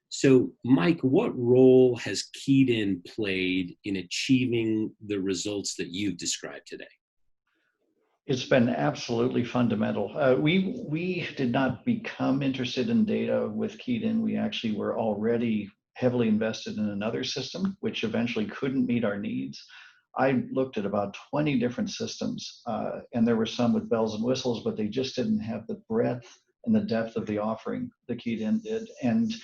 So, Mike, what role has KeyedIn played in achieving the results that you've described today? It's been absolutely fundamental. We did not become interested in data with KeyedIn. We actually were already heavily invested in another system, which eventually couldn't meet our needs. I looked at about 20 different systems, and there were some with bells and whistles, but they just didn't have the breadth and the depth of the offering that KeyedIn did. And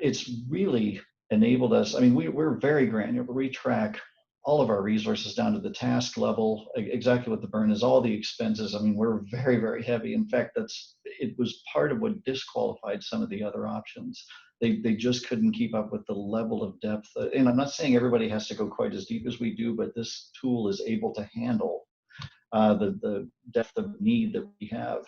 it's really enabled us. I mean, we're very granular. We track all of our resources down to the task level, exactly what the burn is, all the expenses. I mean, we're very, very heavy. In fact, it was part of what disqualified some of the other options. They just couldn't keep up with the level of depth. And I'm not saying everybody has to go quite as deep as we do, but this tool is able to handle the depth of need that we have.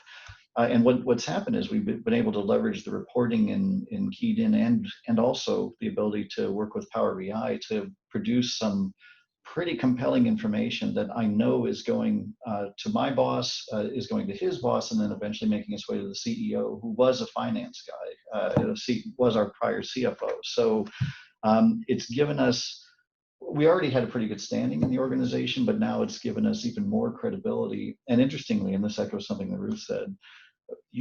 And what's happened is we've been able to leverage the reporting in KeyedIn and also the ability to work with Power BI to produce some pretty compelling information that I know is going to my boss, is going to his boss, and then eventually making its way to the CEO, who was a finance guy, was our prior CFO. So it's given us, we already had a pretty good standing in the organization, but now it's given us even more credibility. And interestingly, and this echoes something that Ruth said,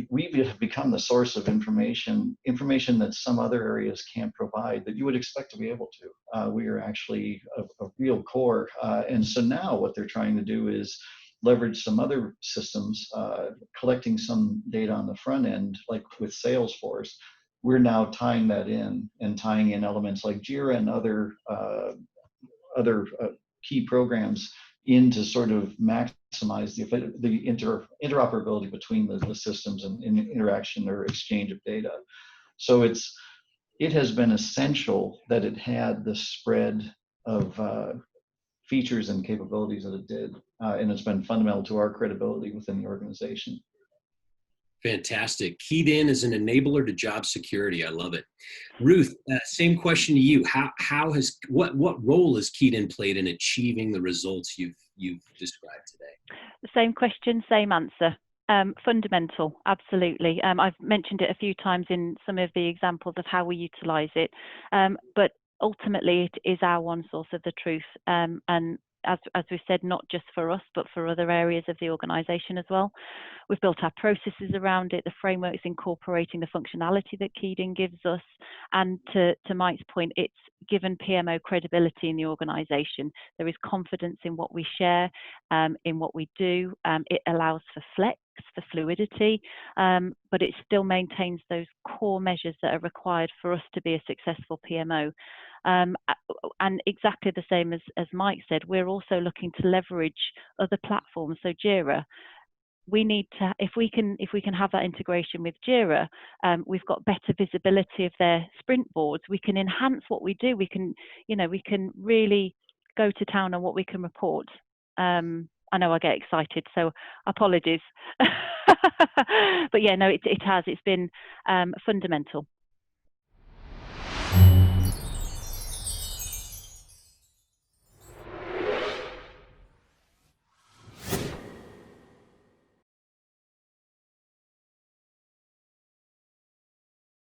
we have become the source of information that some other areas can't provide that you would expect to be able to. We are actually a real core. And so now what they're trying to do is leverage some other systems, collecting some data on the front end, like with Salesforce. We're now tying that in and tying in elements like Jira and other key programs in to sort of maximize the interoperability between the systems and interaction or exchange of data. So it has been essential that it had the spread of features and capabilities that it did, and it's been fundamental to our credibility within the organization. Fantastic. KeyedIn is an enabler to job security. I love it. Ruth, same question to you. What role has KeyedIn played in achieving the results you've described today? Same question, same answer. Fundamental, absolutely. I've mentioned it a few times in some of the examples of how we utilize it, but ultimately it is our one source of the truth. And as we said, not just for us, but for other areas of the organization as well. We've built our processes around it, the frameworks incorporating the functionality that KeyedIn gives us. And to Mike's point, it's given PMO credibility in the organization. There is confidence in what we share, in what we do. It allows for flex, for fluidity, but it still maintains those core measures that are required for us to be a successful PMO. And exactly the same as Mike said, we're also looking to leverage other platforms. So Jira, we need to, if we can have that integration with Jira, we've got better visibility of their sprint boards. We can enhance what we do. We can really go to town on what we can report. I know I get excited, so apologies. But yeah, no, it's been fundamental.